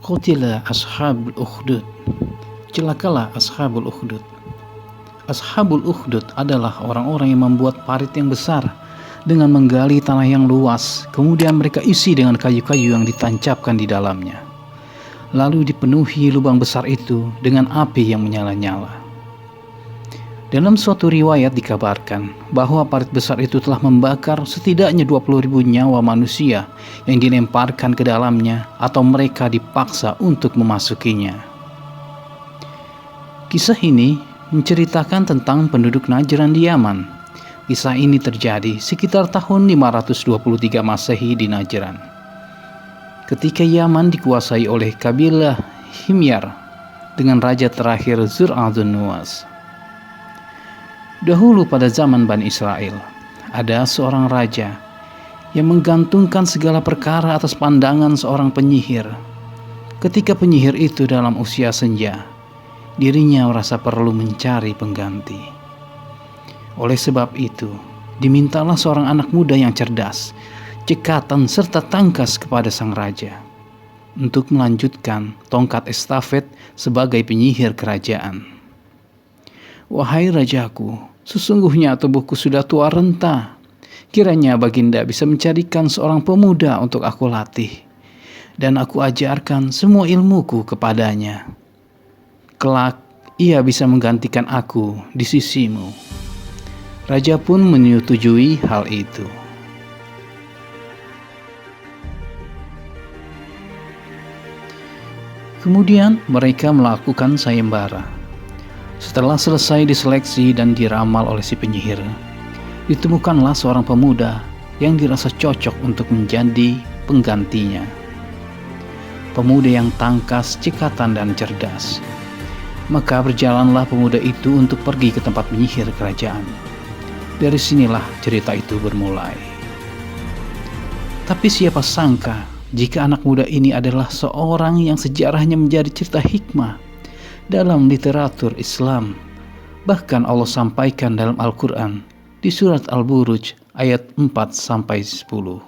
Qutila ashabul ukhdud. Celakalah ashabul ukhdud. Ashabul ukhdud adalah orang-orang yang membuat parit yang besar dengan menggali tanah yang luas, kemudian mereka isi dengan kayu-kayu yang ditancapkan di dalamnya. Lalu dipenuhi lubang besar itu dengan api yang menyala-nyala. Dalam suatu riwayat dikabarkan bahwa parit besar itu telah membakar setidaknya 20.000 nyawa manusia yang dilemparkan ke dalamnya atau mereka dipaksa untuk memasukinya. Kisah ini menceritakan tentang penduduk Najran di Yaman. Kisah ini terjadi sekitar tahun 523 Masehi di Najran, ketika Yaman dikuasai oleh kabilah Himyar dengan raja terakhir Zur-Adun Nuwas. Dahulu pada zaman Bani Israel, ada seorang raja yang menggantungkan segala perkara atas pandangan seorang penyihir. Ketika penyihir itu dalam usia senja, dirinya merasa perlu mencari pengganti. Oleh sebab itu, dimintalah seorang anak muda yang cerdas, cekatan serta tangkas kepada sang raja untuk melanjutkan tongkat estafet sebagai penyihir kerajaan. Wahai rajaku, sesungguhnya tubuhku sudah tua renta. Kiranya baginda bisa mencarikan seorang pemuda untuk aku latih, dan aku ajarkan semua ilmuku kepadanya. Kelak ia bisa menggantikan aku di sisimu. Raja pun menyetujui hal itu. Kemudian mereka melakukan sayembara. Setelah selesai diseleksi dan diramal oleh si penyihir, ditemukanlah seorang pemuda yang dirasa cocok untuk menjadi penggantinya. Pemuda yang tangkas, cekatan, dan cerdas. Maka berjalanlah pemuda itu untuk pergi ke tempat penyihir kerajaan. Dari sinilah cerita itu bermulai. Tapi siapa sangka jika anak muda ini adalah seorang yang sejarahnya menjadi cerita hikmah dalam literatur Islam. Bahkan Allah sampaikan dalam Al-Quran di surat Al-Buruj ayat 4-10.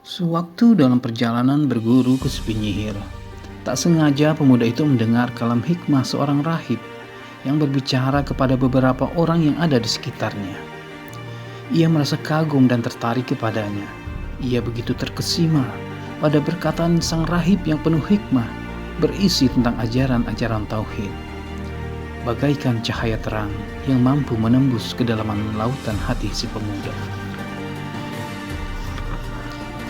Sewaktu dalam perjalanan berguru ke si penyihir, tak sengaja pemuda itu mendengar kalam hikmah seorang rahib yang berbicara kepada beberapa orang yang ada di sekitarnya. Ia merasa kagum dan tertarik kepadanya. Ia begitu terkesima pada perkataan sang rahib yang penuh hikmah, berisi tentang ajaran-ajaran tauhid, bagaikan cahaya terang yang mampu menembus kedalaman lautan hati si pemuda.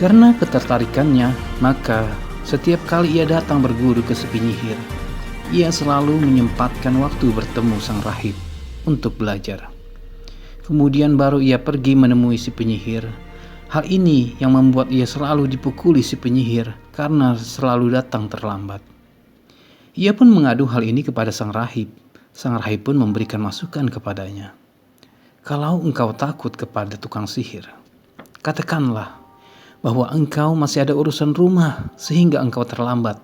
Karena ketertarikannya, maka setiap kali ia datang berguru ke si penyihir, ia selalu menyempatkan waktu bertemu sang rahib untuk belajar. Kemudian baru ia pergi menemui si penyihir. Hal ini yang membuat ia selalu dipukuli si penyihir karena selalu datang terlambat. Ia pun mengadu hal ini kepada sang rahib. Sang rahib pun memberikan masukan kepadanya. Kalau engkau takut kepada tukang sihir, katakanlah bahwa engkau masih ada urusan rumah sehingga engkau terlambat.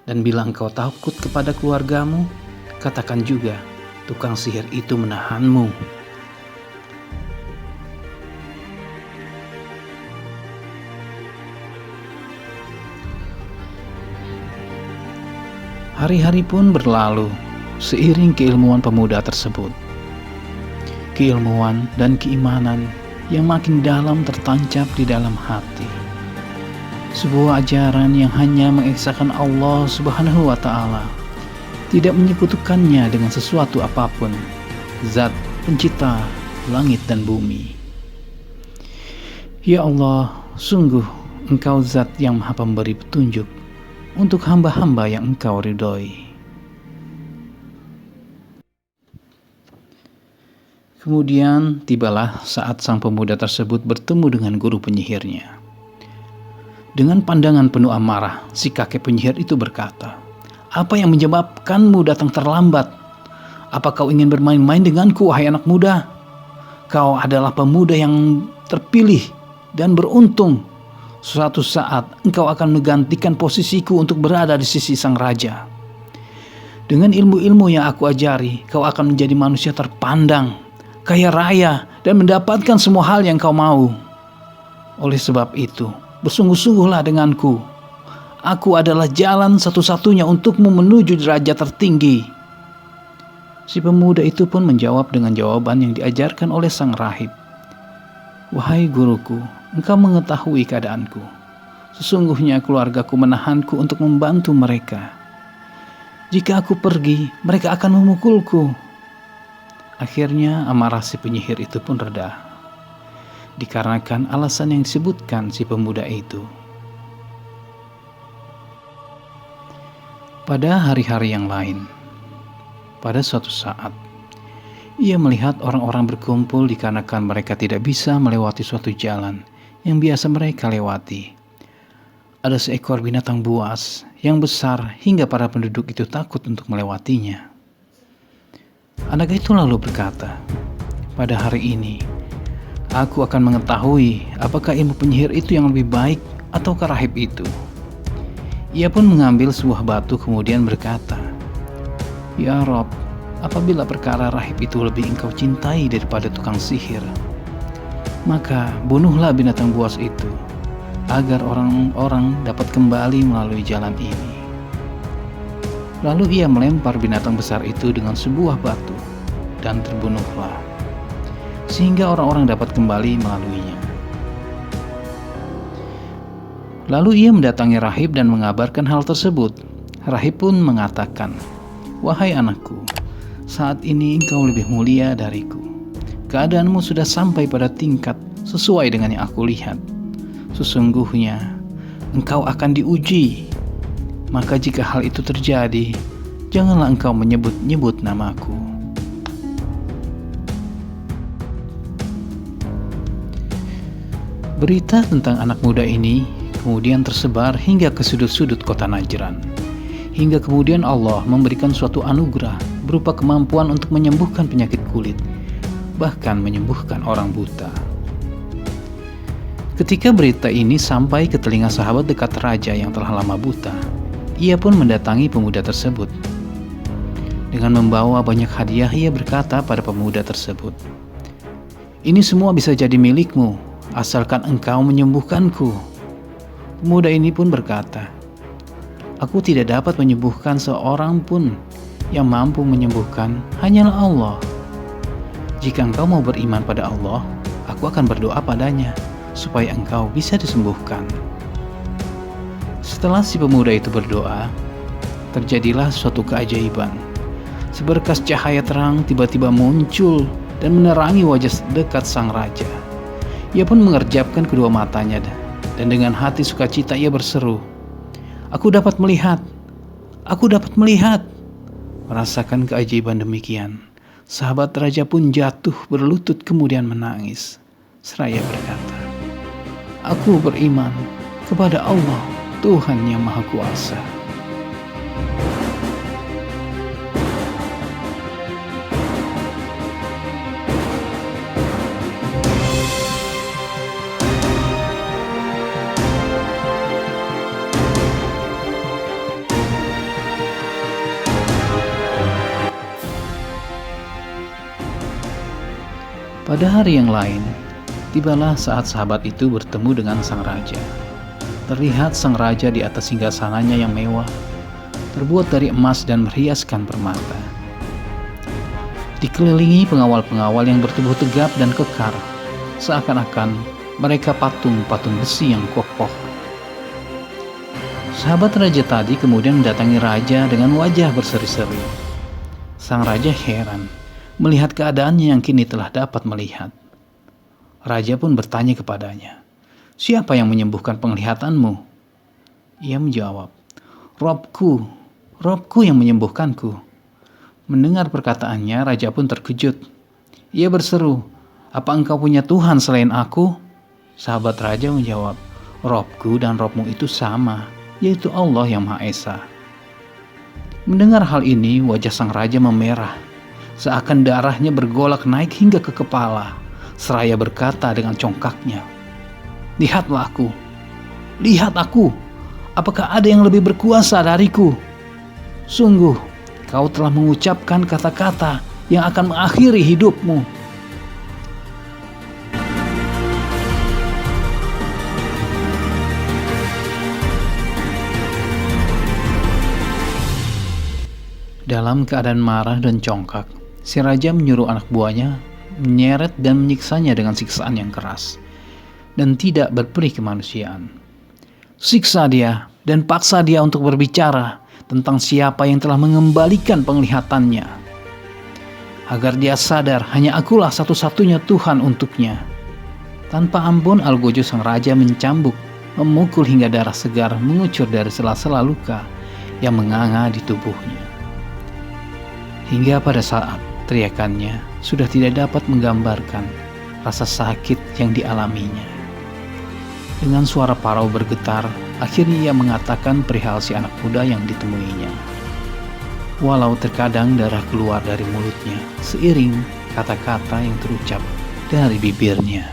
Dan bila engkau takut kepada keluargamu, katakan juga tukang sihir itu menahanmu. Hari-hari pun berlalu seiring keilmuan pemuda tersebut. Keilmuan dan keimanan yang makin dalam tertancap di dalam hati. Sebuah ajaran yang hanya mengesahkan Allah Subhanahu wa Ta'ala, tidak menyekutukannya dengan sesuatu apapun, Zat pencipta langit dan bumi. Ya Allah, sungguh Engkau Zat yang Maha Pemberi petunjuk untuk hamba-hamba yang Engkau ridhoi. Kemudian tibalah saat sang pemuda tersebut bertemu dengan guru penyihirnya. Dengan pandangan penuh amarah, si kakek penyihir itu berkata, "Apa yang menyebabkanmu datang terlambat? Apa kau ingin bermain-main denganku, wahai anak muda? Kau adalah pemuda yang terpilih dan beruntung. Suatu saat engkau akan menggantikan posisiku untuk berada di sisi sang raja. Dengan ilmu-ilmu yang aku ajari, kau akan menjadi manusia terpandang, kaya raya, dan mendapatkan semua hal yang kau mau. Oleh sebab itu, bersungguh-sungguhlah denganku. Aku adalah jalan satu-satunya untukmu menuju derajat tertinggi." Si pemuda itu pun menjawab dengan jawaban yang diajarkan oleh sang rahib. "Wahai guruku, engkau mengetahui keadaanku. Sesungguhnya keluargaku menahanku untuk membantu mereka. Jika aku pergi, mereka akan memukulku." Akhirnya amarah si penyihir itu pun reda, dikarenakan alasan yang disebutkan si pemuda itu. Pada hari-hari yang lain, pada suatu saat, ia melihat orang-orang berkumpul dikarenakan mereka tidak bisa melewati suatu jalan yang biasa mereka lewati. Ada seekor binatang buas yang besar hingga para penduduk itu takut untuk melewatinya. Anak itu lalu berkata, "Pada hari ini, aku akan mengetahui apakah ilmu penyihir itu yang lebih baik ataukah rahib itu." Ia pun mengambil sebuah batu kemudian berkata, "Ya Rob, apabila perkara rahib itu lebih engkau cintai daripada tukang sihir, maka bunuhlah binatang buas itu, agar orang-orang dapat kembali melalui jalan ini." Lalu ia melempar binatang besar itu dengan sebuah batu, dan terbunuhlah, sehingga orang-orang dapat kembali melaluinya. Lalu ia mendatangi rahib dan mengabarkan hal tersebut. Rahib pun mengatakan, "Wahai anakku, saat ini engkau lebih mulia dariku. Keadaanmu sudah sampai pada tingkat sesuai dengan yang aku lihat. Sesungguhnya engkau akan diuji. Maka jika hal itu terjadi, janganlah engkau menyebut-nyebut namaku." Berita tentang anak muda ini kemudian tersebar hingga ke sudut-sudut kota Najran. Hingga kemudian Allah memberikan suatu anugerah berupa kemampuan untuk menyembuhkan penyakit kulit, bahkan menyembuhkan orang buta. Ketika berita ini sampai ke telinga sahabat dekat raja yang telah lama buta, ia pun mendatangi pemuda tersebut. Dengan membawa banyak hadiah, ia berkata pada pemuda tersebut, "Ini semua bisa jadi milikmu, asalkan engkau menyembuhkanku." Pemuda ini pun berkata, "Aku tidak dapat menyembuhkan seorang pun, yang mampu menyembuhkan hanyalah Allah. Jika engkau mau beriman pada Allah, aku akan berdoa padanya, supaya engkau bisa disembuhkan." Setelah si pemuda itu berdoa, terjadilah suatu keajaiban. Seberkas cahaya terang tiba-tiba muncul dan menerangi wajah dekat sang raja. Ia pun mengerjapkan kedua matanya, dan dengan hati sukacita ia berseru, "Aku dapat melihat! Aku dapat melihat!" Merasakan keajaiban demikian, sahabat raja pun jatuh berlutut kemudian menangis, seraya berkata, "Aku beriman kepada Allah, Tuhan yang Maha Kuasa." Pada hari yang lain, tibalah saat sahabat itu bertemu dengan sang raja. Terlihat sang raja di atas singgasananya yang mewah, terbuat dari emas dan berhiaskan permata. Dikelilingi pengawal-pengawal yang bertubuh tegap dan kekar, seakan-akan mereka patung-patung besi yang kokoh. Sahabat raja tadi kemudian mendatangi raja dengan wajah berseri-seri. Sang raja heran melihat keadaannya yang kini telah dapat melihat. Raja pun bertanya kepadanya, "Siapa yang menyembuhkan penglihatanmu?" Ia menjawab, Robku yang menyembuhkanku." Mendengar perkataannya, raja pun terkejut. Ia berseru, "Apa engkau punya Tuhan selain aku?" Sahabat raja menjawab, "Robku dan Robmu itu sama, yaitu Allah yang Maha Esa." Mendengar hal ini, wajah sang raja memerah, seakan darahnya bergolak naik hingga ke kepala, seraya berkata dengan congkaknya, Lihat aku, apakah ada yang lebih berkuasa dariku? Sungguh, kau telah mengucapkan kata-kata yang akan mengakhiri hidupmu. Dalam keadaan marah dan congkak, si raja menyuruh anak buahnya menyeret dan menyiksanya dengan siksaan yang keras dan tidak berperi kemanusiaan. Siksa dia dan paksa dia untuk berbicara tentang siapa yang telah mengembalikan penglihatannya, agar dia sadar hanya akulah satu-satunya Tuhan untuknya. Tanpa ampun Algojo sang raja mencambuk, memukul hingga darah segar mengucur dari sela-sela luka yang menganga di tubuhnya. Hingga pada saat teriakannya sudah tidak dapat menggambarkan rasa sakit yang dialaminya. Dengan suara parau bergetar, akhirnya ia mengatakan perihal si anak muda yang ditemuinya. Walau terkadang darah keluar dari mulutnya seiring kata-kata yang terucap dari bibirnya.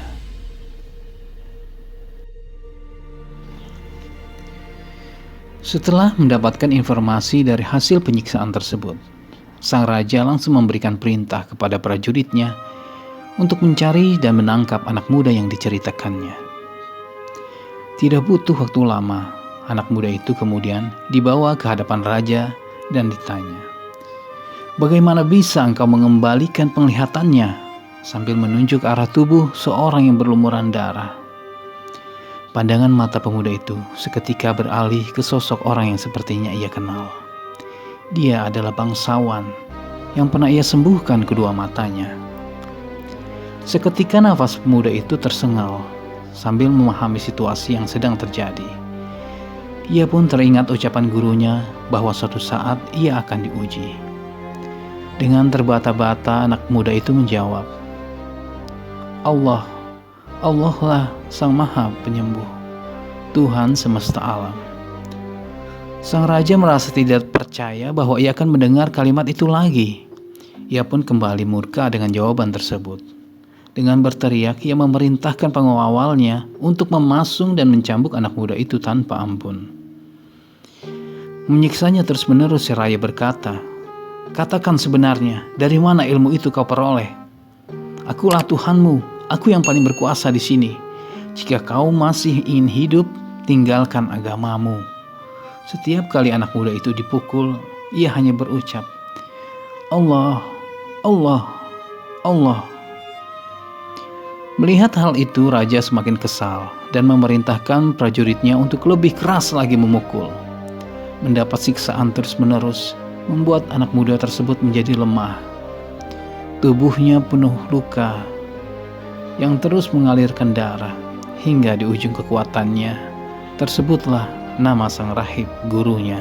Setelah mendapatkan informasi dari hasil penyiksaan tersebut, sang raja langsung memberikan perintah kepada prajuritnya untuk mencari dan menangkap anak muda yang diceritakannya. Tidak butuh waktu lama, anak muda itu kemudian dibawa ke hadapan raja dan ditanya, "Bagaimana bisa engkau mengembalikan penglihatannya?" sambil menunjuk arah tubuh seorang yang berlumuran darah. Pandangan mata pemuda itu seketika beralih ke sosok orang yang sepertinya ia kenal. Dia adalah bangsawan yang pernah ia sembuhkan kedua matanya. Seketika nafas pemuda itu tersengal sambil memahami situasi yang sedang terjadi. Ia pun teringat ucapan gurunya bahwa suatu saat ia akan diuji. Dengan terbata-bata anak muda itu menjawab, Allah lah Sang Maha Penyembuh, Tuhan semesta alam." Sang raja merasa tidak percaya bahwa ia akan mendengar kalimat itu lagi. Ia pun kembali murka dengan jawaban tersebut. Dengan berteriak, ia memerintahkan pengawalnya untuk memasung dan mencambuk anak muda itu tanpa ampun. Menyiksanya terus-menerus, si raja berkata, "Katakan sebenarnya, dari mana ilmu itu kau peroleh? Akulah Tuhanmu, aku yang paling berkuasa di sini. Jika kau masih ingin hidup, tinggalkan agamamu." Setiap kali anak muda itu dipukul, ia hanya berucap, Allah, Allah, Allah. Melihat hal itu, raja semakin kesal dan memerintahkan prajuritnya untuk lebih keras lagi memukul. Mendapat siksaan terus-menerus membuat anak muda tersebut menjadi lemah. Tubuhnya penuh luka yang terus mengalirkan darah hingga di ujung kekuatannya tersebutlah nama sang rahib gurunya.